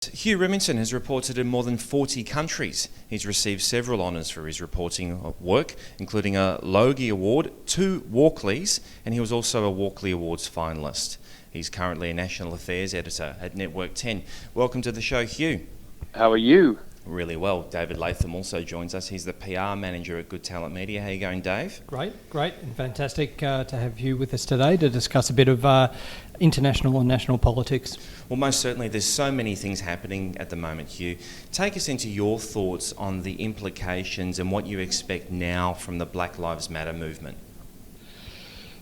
Hugh Riminton has reported in more than 40 countries. He's received several honours for his reporting work, including a Logie Award, 2 Walkleys, and he was also a Walkley Awards finalist. He's currently a National Affairs Editor at Network 10. Welcome to the show, Hugh. How are you? Really well. David Latham also joins us. He's the PR Manager at Good Talent Media. How are you going, Dave? Great, and fantastic to have Hugh with us today to discuss a bit of international and national politics. Well, most certainly there's so many things happening at the moment, Hugh. Take us into your thoughts on the implications and what you expect now from the Black Lives Matter movement.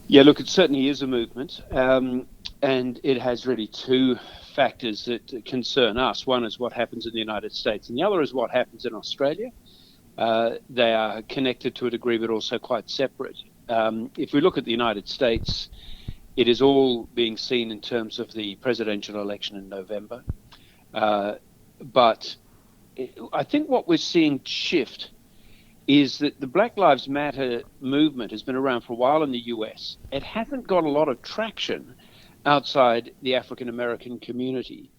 Yeah, look, it certainly is a movement, and it has really 2 factors that concern us. One is what happens in the United States, and the other is what happens in Australia. They are connected to a degree, but also quite separate. If we look at the United States, it is all being seen in terms of the presidential election in November. But I think what we're seeing shift is that the Black Lives Matter movement has been around for a while in the US. It hasn't got a lot of traction outside the African American community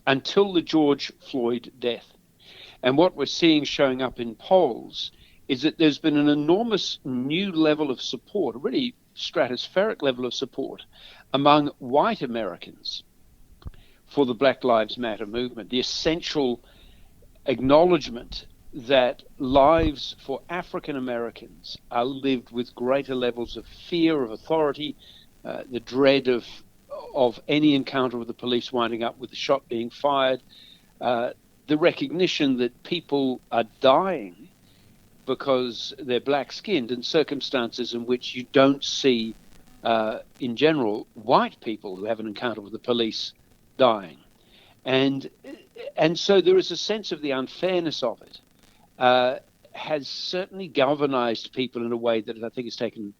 until the George Floyd death. And what we're seeing showing up in polls is that there's been an enormous new level of support, a really stratospheric level of support among white Americans for the Black Lives Matter movement, the essential acknowledgement that lives for African Americans are lived with greater levels of fear of authority, the dread of any encounter with the police winding up with the shot being fired, the recognition that people are dying because they're black-skinned in circumstances in which you don't see, in general, white people who have an encounter with the police dying. And so there is a sense of the unfairness of it, has certainly galvanized people in a way that I think has taken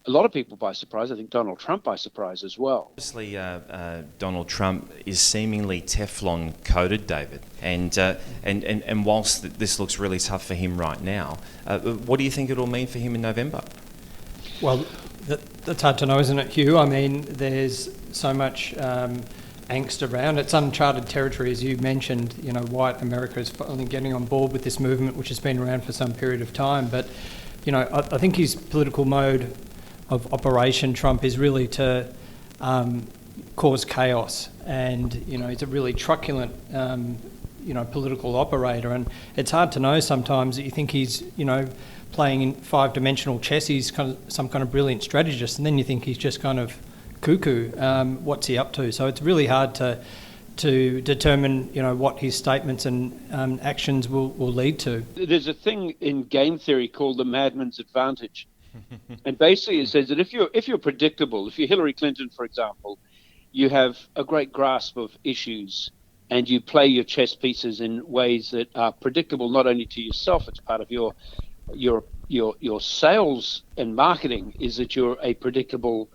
a lot of people by surprise. I think Donald Trump by surprise as well. Obviously, Donald Trump is seemingly Teflon coated, David, and whilst this looks really tough for him right now, what do you think it'll mean for him in November? Well, that's hard to know, isn't it, Hugh? I mean, there's so much angst around. It's uncharted territory, as you mentioned. You know, white America is finally getting on board with this movement, which has been around for some period of time. But, you know, I think his political mode of Operation Trump is really to cause chaos, and you know, he's a really truculent political operator, and it's hard to know sometimes that you think he's playing in 5-dimensional chess, he's some kind of brilliant strategist, and then you think he's just kind of cuckoo. What's he up to? So it's really hard to determine what his statements and actions will lead to. There's a thing in game theory called the madman's advantage. And basically it says that if you're predictable, if you're Hillary Clinton, for example, you have a great grasp of issues and you play your chess pieces in ways that are predictable not only to yourself, it's part of your sales and marketing, is that you're a predictable,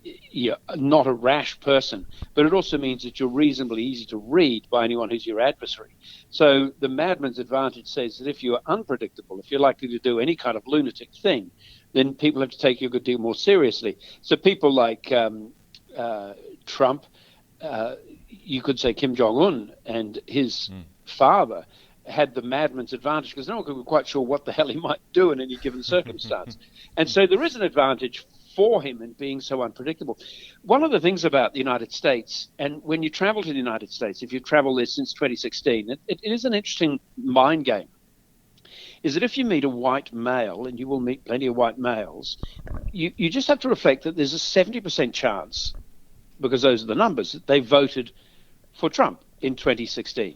you're not a rash person, but it also means that you're reasonably easy to read by anyone who's your adversary. So the madman's advantage says that if you're unpredictable, if you're likely to do any kind of lunatic thing, then people have to take you a good deal more seriously. So people like Trump, you could say Kim Jong-un and his father had the madman's advantage because no one could be quite sure what the hell he might do in any given circumstance. And so there is an advantage for him in being so unpredictable. One of the things about the United States, and when you travel to the United States, if you've traveled there since 2016, it is an interesting mind game, is that if you meet a white male, and you will meet plenty of white males, you just have to reflect that there's a 70% chance, because those are the numbers, that they voted for Trump in 2016.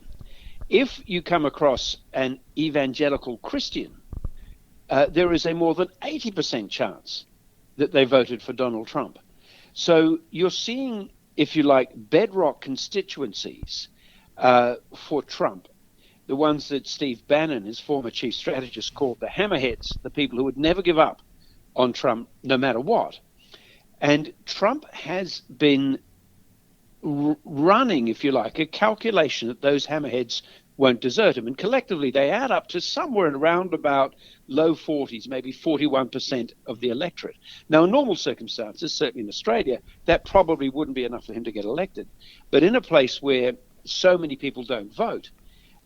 If you come across an evangelical Christian, there is a more than 80% chance that they voted for Donald Trump. So you're seeing, if you like, bedrock constituencies for Trump, the ones that Steve Bannon, his former chief strategist, called the hammerheads, the people who would never give up on Trump no matter what. And Trump has been running, if you like, a calculation that those hammerheads won't desert him. And collectively, they add up to somewhere around about low 40s, maybe 41% of the electorate. Now, in normal circumstances, certainly in Australia, that probably wouldn't be enough for him to get elected. But in a place where so many people don't vote,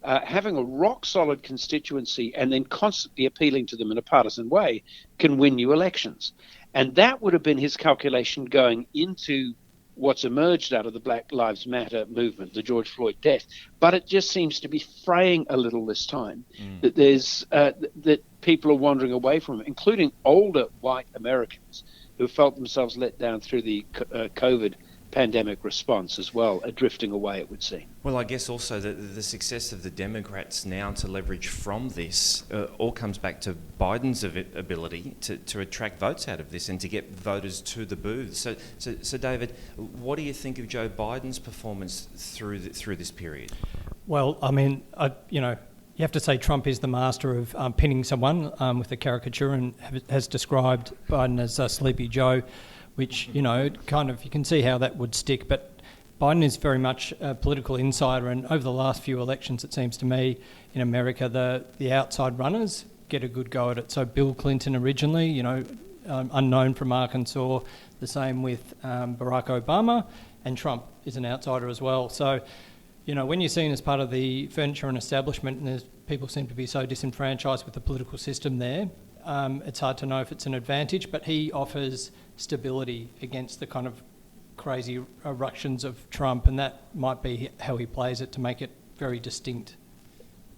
having a rock-solid constituency and then constantly appealing to them in a partisan way can win you elections. And that would have been his calculation going into what's emerged out of the Black Lives Matter movement, the George Floyd death. But it just seems to be fraying a little this time, that there's that people are wandering away from it, including older white Americans who felt themselves let down through the COVID pandemic response as well, are drifting away, it would seem. Well, I guess also the success of the Democrats now to leverage from this all comes back to Biden's ability to attract votes out of this and to get voters to the booths. So David, what do you think of Joe Biden's performance through this period? Well, I mean, you have to say Trump is the master of pinning someone with a caricature, and has described Biden as Sleepy Joe, which, kind of, you can see how that would stick. But Biden is very much a political insider, and over the last few elections, it seems to me, in America, the outside runners get a good go at it. So Bill Clinton originally, unknown from Arkansas, the same with Barack Obama, and Trump is an outsider as well. So, when you're seen as part of the furniture and establishment, and people seem to be so disenfranchised with the political system there, it's hard to know if it's an advantage, but he offers stability against the kind of crazy eruptions of Trump, and that might be how he plays it to make it very distinct.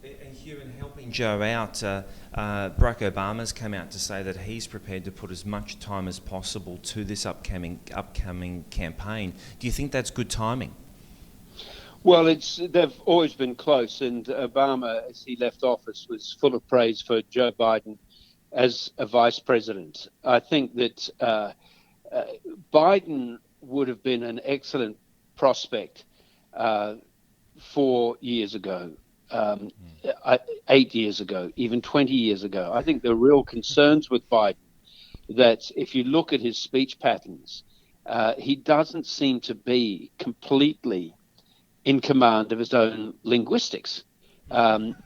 And Hugh, in helping Joe out, Barack Obama's come out to say that he's prepared to put as much time as possible to this upcoming campaign. Do you think that's good timing? Well, they've always been close, and Obama, as he left office, was full of praise for Joe Biden as a vice president. I think that Biden would have been an excellent prospect 4 years ago, 8 years ago, even 20 years ago. I think there are real concerns with Biden that if you look at his speech patterns, he doesn't seem to be completely in command of his own linguistics.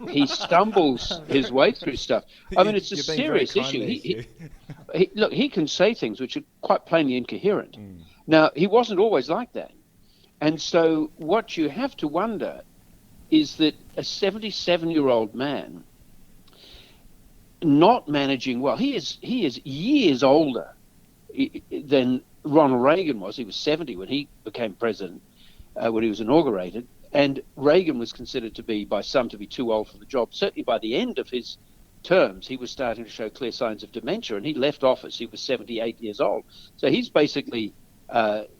He stumbles his way through stuff. I mean, it's a serious issue. He can say things which are quite plainly incoherent. Now, he wasn't always like that. And so what you have to wonder is that a 77-year-old man not managing well, he is years older than Ronald Reagan was. He was 70 when he became president, when he was inaugurated. And Reagan was considered to be, by some, to be too old for the job. Certainly by the end of his terms, he was starting to show clear signs of dementia, and he left office. He was 78 years old. So he's basically,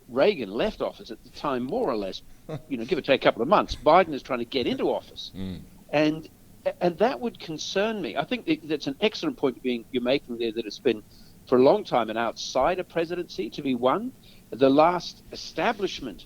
Reagan left office at the time, more or less, give or take a couple of months. Biden is trying to get into office. And that would concern me. I think that's an excellent point you're making there, that it's been, for a long time, an outsider presidency to be won. The last establishment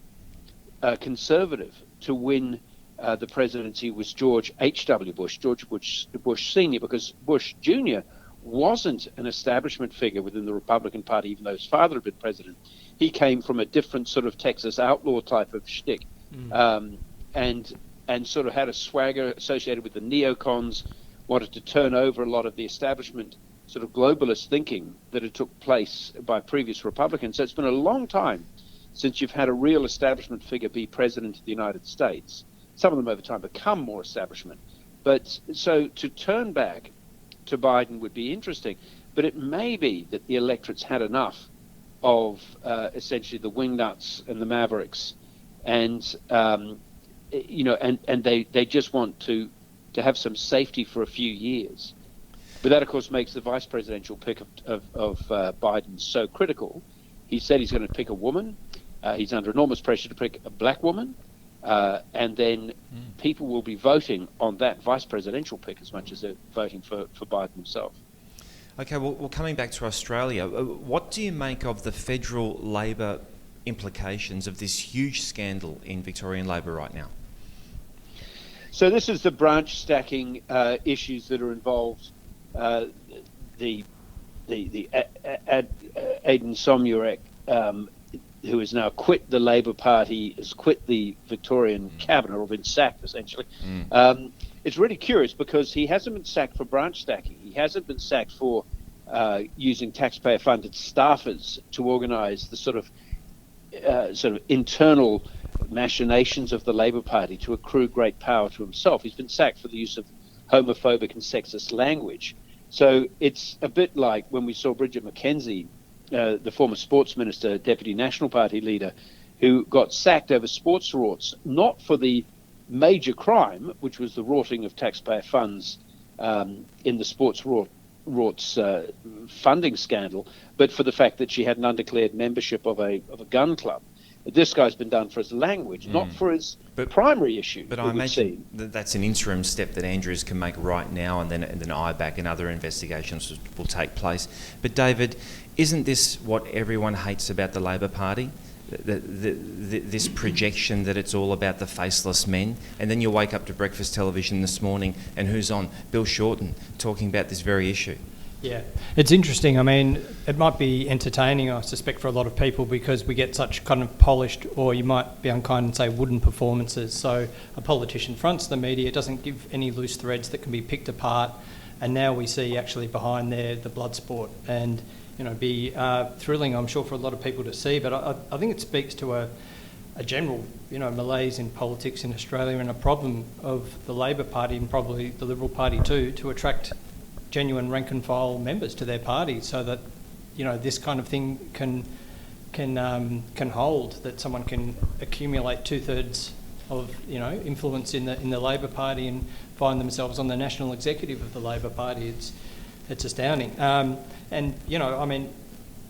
conservative to win the presidency was George H.W. Bush, George Bush Sr., because Bush Jr. wasn't an establishment figure within the Republican Party, even though his father had been president. He came from a different sort of Texas outlaw type of shtick, and sort of had a swagger associated with the neocons, wanted to turn over a lot of the establishment sort of globalist thinking that had took place by previous Republicans. So it's been a long time since you've had a real establishment figure be president of the United States. Some of them over time become more establishment. But so to turn back to Biden would be interesting. But it may be that the electorate's had enough of essentially the wingnuts and the mavericks, and they just want to have some safety for a few years. But that, of course, makes the vice presidential pick of Biden so critical. He said he's going to pick a woman. He's under enormous pressure to pick a black woman. And then people will be voting on that vice presidential pick as much as they're voting for Biden himself. Okay, well, coming back to Australia, what do you make of the federal Labor implications of this huge scandal in Victorian Labor right now? So this is the branch stacking issues that are involved. The Aidan Somyurek, who has now quit the Labor Party, has quit the Victorian cabinet, or been sacked essentially. It's really curious because he hasn't been sacked for branch stacking. He hasn't been sacked for using taxpayer-funded staffers to organise the sort of internal machinations of the Labour Party to accrue great power to himself. He's been sacked for the use of homophobic and sexist language. So it's a bit like when we saw Bridget McKenzie, the former sports minister, deputy National Party leader, who got sacked over sports rorts, not for the major crime, which was the rorting of taxpayer funds in the sports rorts funding scandal, but for the fact that she had an undeclared membership of a gun club. This guy's been done for his language, not for his primary issue. But I imagine that's an interim step that Andrews can make right now, and then IBAC and other investigations will take place. But David, isn't this what everyone hates about the Labor Party? This projection that it's all about the faceless men, and then you wake up to breakfast television this morning and who's on? Bill Shorten talking about this very issue. Yeah, it's interesting. I mean, it might be entertaining, I suspect, for a lot of people because we get such kind of polished, or you might be unkind and say wooden performances. So a politician fronts the media, doesn't give any loose threads that can be picked apart, and now we see actually behind there the blood sport, and be thrilling, I'm sure, for a lot of people to see. But I think it speaks to a general, malaise in politics in Australia, and a problem of the Labor Party and probably the Liberal Party too, to attract genuine rank and file members to their party, so that this kind of thing can hold, that someone can accumulate 2/3 of influence in the Labor Party and find themselves on the national executive of the Labor Party. It's astounding.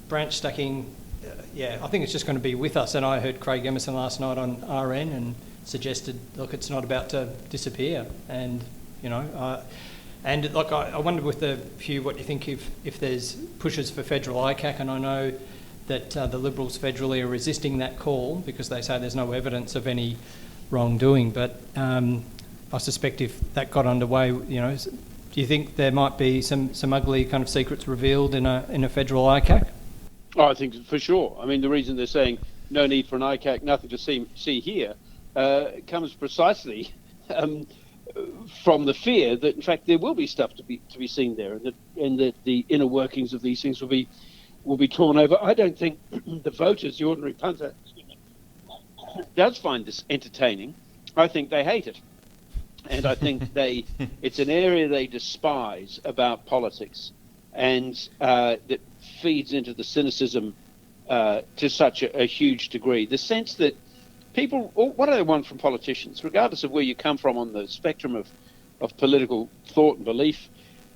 Branch stacking, I think it's just going to be with us. And I heard Craig Emerson last night on RN and suggested, look, it's not about to disappear. And I wondered with Hugh, what you think if there's pushes for federal ICAC, and I know that the Liberals federally are resisting that call because they say there's no evidence of any wrongdoing. But I suspect if that got underway, do you think there might be some ugly kind of secrets revealed in a federal ICAC? Oh, I think for sure. I mean, the reason they're saying no need for an ICAC, nothing to see here, comes precisely from the fear that, in fact, there will be stuff to be seen there, and that the inner workings of these things will be torn over. I don't think the voters, the ordinary punter, does find this entertaining. I think they hate it. And I think it's an area they despise about politics, and that feeds into the cynicism to such a huge degree. The sense that people, what do they want from politicians, regardless of where you come from on the spectrum of political thought and belief?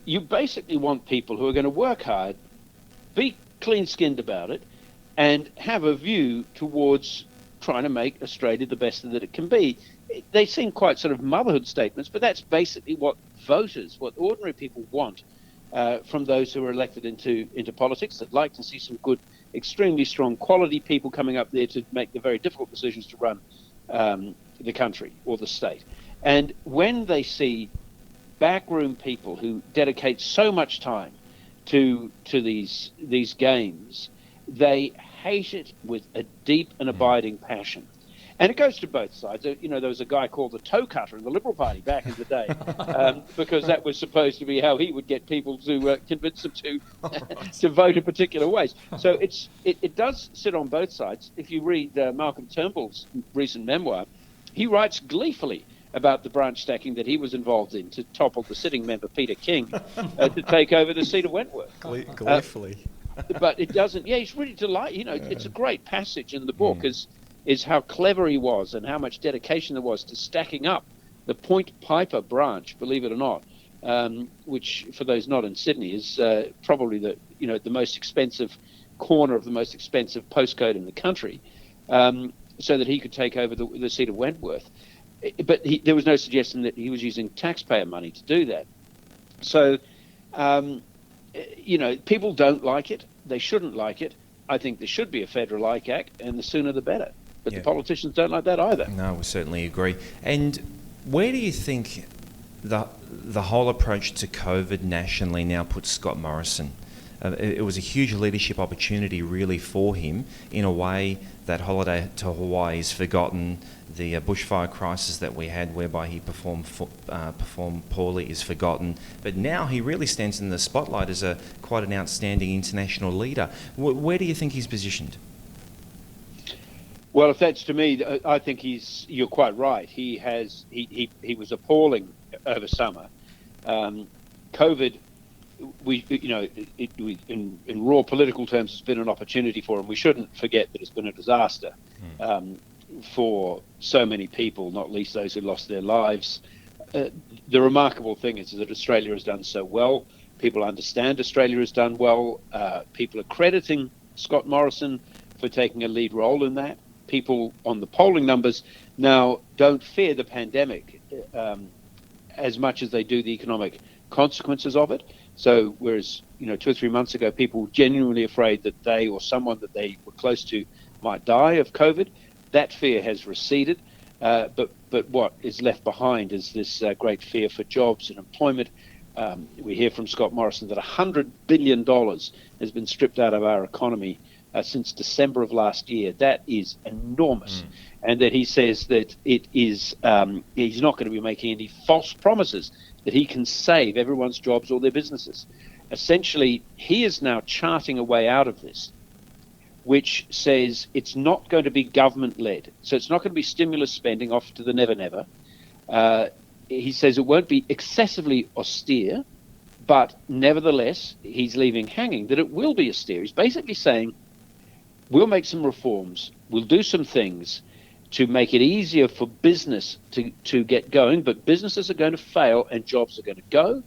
You basically want people who are going to work hard, be clean-skinned about it, and have a view towards trying to make Australia the best that it can be. They seem quite sort of motherhood statements, but that's basically what voters, what ordinary people want from those who are elected into politics, that like to see some good, extremely strong quality people coming up there to make the very difficult decisions to run the country or the state. And when they see backroom people who dedicate so much time to these games, they hate it with a deep and abiding passion. And it goes to both sides. There was a guy called the toe cutter in the Liberal Party back in the day, because that was supposed to be how he would get people to convince them to vote in particular ways. So it does sit on both sides. If you read Malcolm Turnbull's recent memoir, he writes gleefully about the branch stacking that he was involved in to topple the sitting member Peter King to take over the seat of Wentworth. Gleefully. But it doesn't. Yeah, he's really delighted. It's a great passage in the book. Is how clever he was and how much dedication there was to stacking up the Point Piper branch, believe it or not, which for those not in Sydney is probably the most expensive corner of the most expensive postcode in the country, so that he could take over the seat of Wentworth. But there was no suggestion that he was using taxpayer money to do that. So, people don't like it. They shouldn't like it. I think there should be a federal ICAC, and the sooner the better. But the politicians don't like that either. No, we certainly agree. And where do you think the whole approach to COVID nationally now puts Scott Morrison? It was a huge leadership opportunity really for him. In a way, that holiday to Hawaii is forgotten. The bushfire crisis that we had whereby he performed poorly is forgotten. But now he really stands in the spotlight as quite an outstanding international leader. Where do you think he's positioned? Well, if that's to me, I think you're quite right. He was appalling over summer. COVID, in raw political terms, has been an opportunity for him. We shouldn't forget that it's been a disaster for so many people, not least those who lost their lives. The remarkable thing is that Australia has done so well. People understand Australia has done well. People are crediting Scott Morrison for taking a lead role in that. People on the polling numbers now don't fear the pandemic as much as they do the economic consequences of it. So whereas 2 or 3 months ago people were genuinely afraid that they or someone that they were close to might die of COVID, that fear has receded. But what is left behind is this great fear for jobs and employment. We hear from Scott Morrison that $100 billion has been stripped out of our economy since December of last year. That is enormous. And that he says that it is he's not going to be making any false promises that he can save everyone's jobs or their businesses. Essentially, he is now charting a way out of this, which says it's not going to be government-led. So it's not going to be stimulus spending off to the never-never. He says it won't be excessively austere, but nevertheless, he's leaving hanging that it will be austere. He's basically saying, we'll make some reforms, we'll do some things to make it easier for business to get going, but businesses are going to fail and jobs are going to go.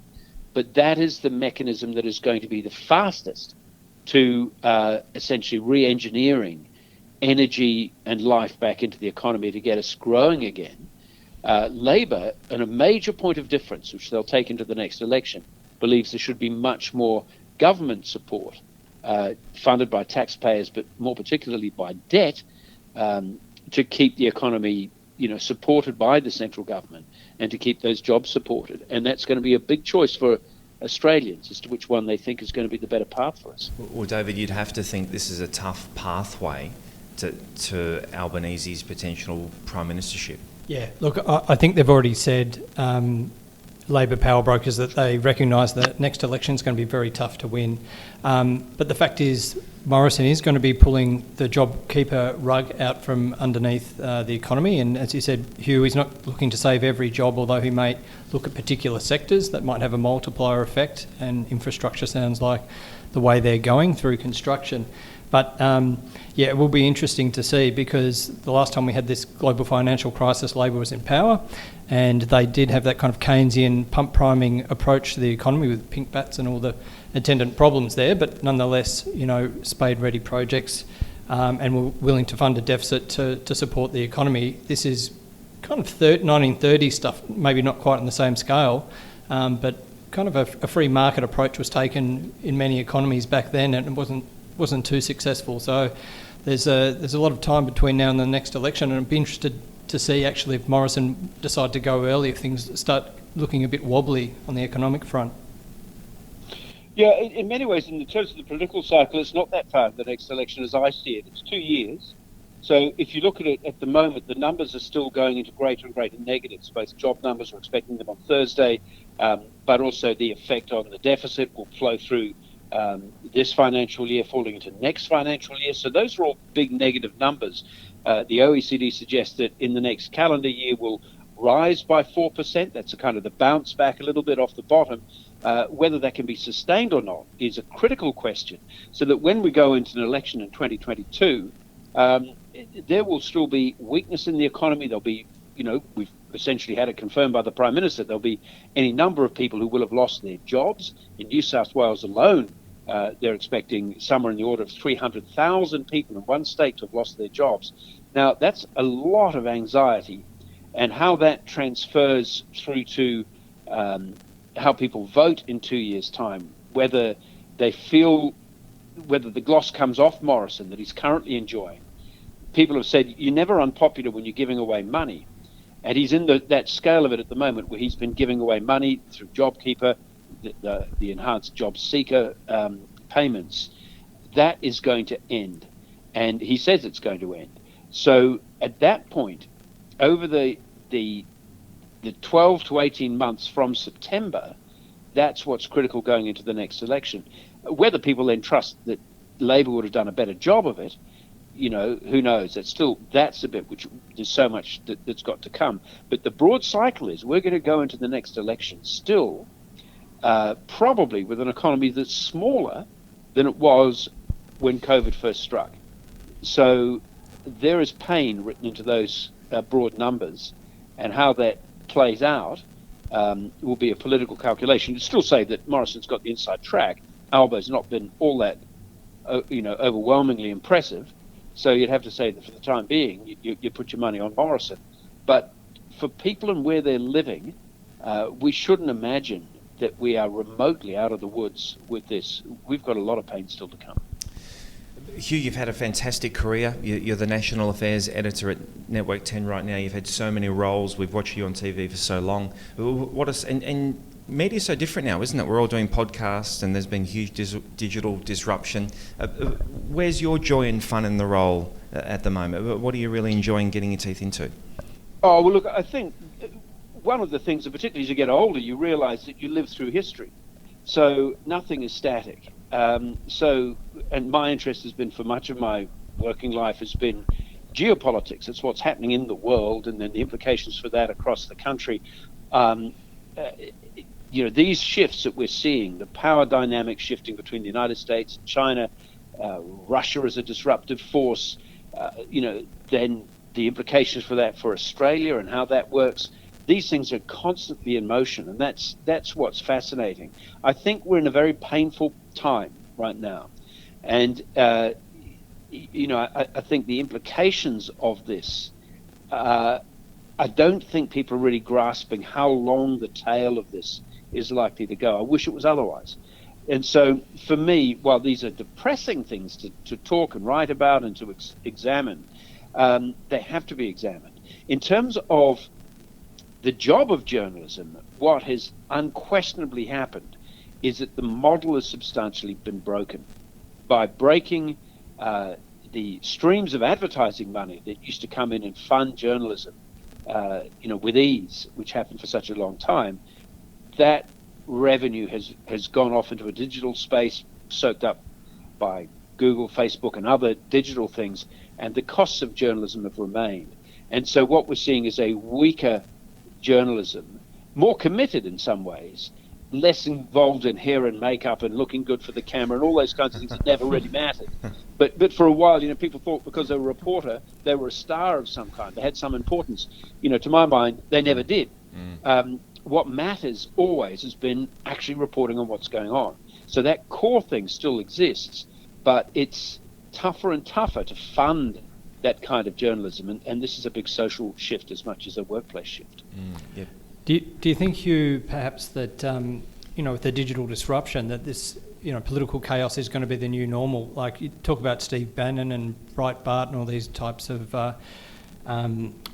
But that is the mechanism that is going to be the fastest to essentially re-engineering energy and life back into the economy to get us growing again. Labor, and a major point of difference, which they'll take into the next election, believes there should be much more government support funded by taxpayers, but more particularly by debt, to keep the economy, supported by the central government and to keep those jobs supported. And that's going to be a big choice for Australians as to which one they think is going to be the better path for us. Well, David, you'd have to think this is a tough pathway to Albanese's potential prime ministership. Yeah, look, I think they've already said, Labor power brokers, that they recognise that next election is going to be very tough to win. But the fact is, Morrison is going to be pulling the JobKeeper rug out from underneath the economy. And as you said, Hugh, he's not looking to save every job, although he may look at particular sectors that might have a multiplier effect. And infrastructure sounds like the way they're going through construction. But it will be interesting to see, because the last time we had this global financial crisis, Labor was in power, and they did have that kind of Keynesian pump priming approach to the economy with pink bats and all the attendant problems there. But nonetheless, spade-ready projects, and were willing to fund a deficit to support the economy. This is kind of 1930s stuff, maybe not quite on the same scale, but kind of a free market approach was taken in many economies back then, and it wasn't too successful. So there's a lot of time between now and the next election, and I'd be interested to see actually if Morrison decide to go early, if things start looking a bit wobbly on the economic front. Yeah, in many ways, in terms of the political cycle, it's not that far the next election as I see it. It's 2 years. So if you look at it at the moment, the numbers are still going into greater and greater negatives. Both job numbers, we're expecting them on Thursday, but also the effect on the deficit will flow through this financial year, falling into next financial year. So those are all big negative numbers. The OECD suggests that in the next calendar year will rise by 4%. That's a kind of the bounce back a little bit off the bottom. Whether that can be sustained or not is a critical question. So that when we go into an election in 2022, there will still be weakness in the economy. There'll be, we've essentially had it confirmed by the Prime Minister, there'll be any number of people who will have lost their jobs. In New South Wales alone, they're expecting somewhere in the order of 300,000 people in one state to have lost their jobs. Now, that's a lot of anxiety, and how that transfers through to how people vote in 2 years' time, whether they feel, whether the gloss comes off Morrison that he's currently enjoying. People have said, you're never unpopular when you're giving away money. And he's in that scale of it at the moment, where he's been giving away money through JobKeeper, the enhanced job seeker payments. That is going to end. And he says it's going to end. So at that point, over the 12 to 18 months from September, that's what's critical going into the next election. Whether people then trust that Labor would have done a better job of it, who knows? That's a bit which there's so much that's got to come. But the broad cycle is we're going to go into the next election still probably with an economy that's smaller than it was when COVID first struck. So there is pain written into those broad numbers, and how that plays out will be a political calculation. You'd still say that Morrison's got the inside track. Albo's not been all that, overwhelmingly impressive. So you'd have to say that for the time being, you put your money on Morrison. But for people and where they're living, we shouldn't imagine that we are remotely out of the woods with this. We've got a lot of pain still to come. Hugh, you've had a fantastic career. You're the National Affairs Editor at Network 10 right now. You've had so many roles. We've watched you on TV for so long. And media's so different now, isn't it? We're all doing podcasts and there's been huge digital disruption. Where's your joy and fun in the role at the moment? What are you really enjoying getting your teeth into? Oh, well, look, I think one of the things, and particularly as you get older, you realise that you live through history. So nothing is static. And my interest has been, for much of my working life, has been geopolitics. It's what's happening in the world and then the implications for that across the country. These shifts that we're seeing, the power dynamic shifting between the United States and China, Russia as a disruptive force, then the implications for that for Australia and how that works. These things are constantly in motion, and that's what's fascinating. I think we're in a very painful time right now, and I think the implications of this, I don't think people are really grasping how long the tail of this is likely to go. I wish it was otherwise. And so for me, while these are depressing things to talk and write about and to examine, they have to be examined. In terms of the job of journalism, what has unquestionably happened is that the model has substantially been broken. By breaking the streams of advertising money that used to come in and fund journalism, with ease, which happened for such a long time, that revenue has gone off into a digital space, soaked up by Google, Facebook, and other digital things, and the costs of journalism have remained. And so what we're seeing is a weaker journalism, more committed in some ways, less involved in hair and makeup and looking good for the camera and all those kinds of things that never really mattered. But for a while, people thought because they were a reporter, they were a star of some kind. They had some importance. To my mind, they never did. What matters always has been actually reporting on what's going on. So that core thing still exists, but it's tougher and tougher to fund that kind of journalism, and this is a big social shift as much as a workplace shift. Yep. Do you think, Hugh, perhaps that with the digital disruption, that this political chaos is going to be the new normal? Like you talk about Steve Bannon and Breitbart and all these types of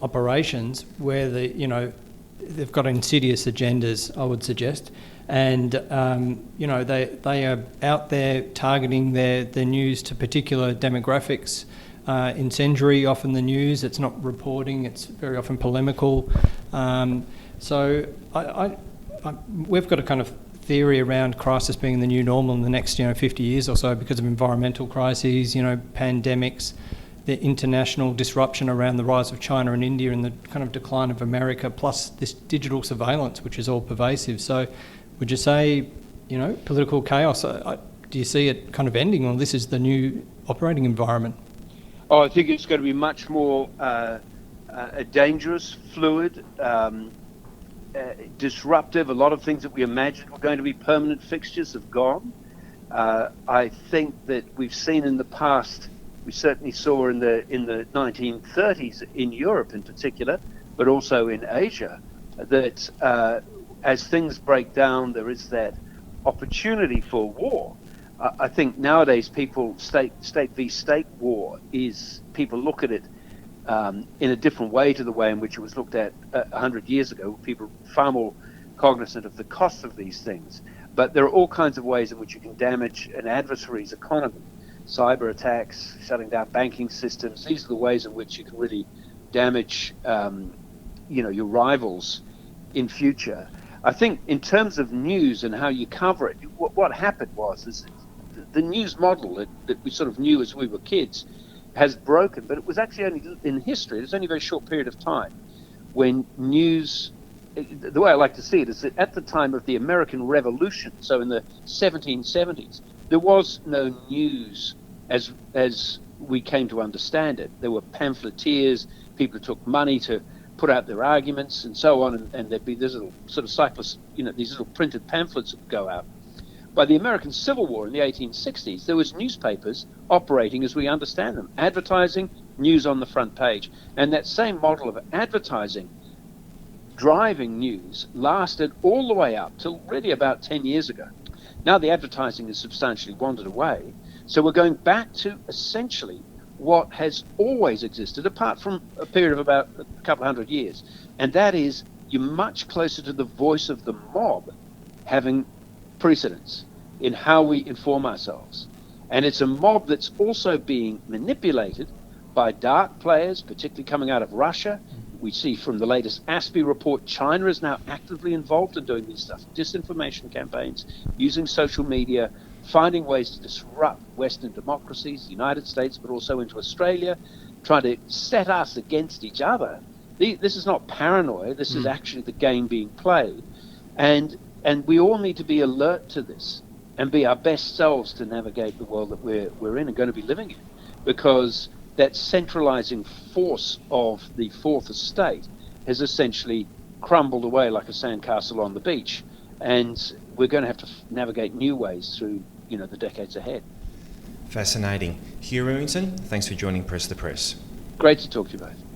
operations where they've got insidious agendas, I would suggest, and they are out there targeting their news to particular demographics. Incendiary, often the news. It's not reporting. It's very often polemical. So we've got a kind of theory around crisis being the new normal in the next 50 years or so because of environmental crises, pandemics, the international disruption around the rise of China and India and the kind of decline of America, plus this digital surveillance, which is all pervasive. So would you say, political chaos, do you see it kind of ending, or this is the new operating environment? Oh, I think it's going to be much more dangerous, fluid, disruptive. A lot of things that we imagined were going to be permanent fixtures have gone. I think that we've seen in the past, we certainly saw in the 1930s in Europe in particular, but also in Asia, that as things break down, there is that opportunity for war. I think nowadays state v state war people look at it in a different way to the way in which it was looked at 100 years ago. People are far more cognizant of the cost of these things. But there are all kinds of ways in which you can damage an adversary's economy. Cyber attacks, shutting down banking systems. These are the ways in which you can really damage your rivals in future. I think in terms of news and how you cover it, what happened was the news model that we sort of knew as we were kids has broken, but it was actually only in history, it was only a very short period of time when news, the way I like to see it is that at the time of the American Revolution, so in the 1770s, there was no news as we came to understand it. There were pamphleteers, people who took money to put out their arguments and so on, and there'd be this little sort of cyclist, these little printed pamphlets that would go out. By the American Civil War in the 1860s, there was newspapers operating as we understand them, advertising, news on the front page. And that same model of advertising, driving news, lasted all the way up till really about 10 years ago. Now the advertising has substantially wandered away. So we're going back to essentially what has always existed, apart from a period of about a couple of hundred years. And that is, you're much closer to the voice of the mob having precedence in how we inform ourselves. And it's a mob that's also being manipulated by dark players, particularly coming out of Russia. We see from the latest ASPI report, China is now actively involved in doing this stuff, disinformation campaigns, using social media, finding ways to disrupt Western democracies, the United States, but also into Australia, trying to set us against each other. This is not paranoia, this is actually the game being played. And we all need to be alert to this and be our best selves to navigate the world that we're in and going to be living in, because that centralizing force of the fourth estate has essentially crumbled away like a sandcastle on the beach, and we're going to have to navigate new ways through the decades ahead. Fascinating. Hugh Riminton, thanks for joining Press the Press. Great to talk to you both.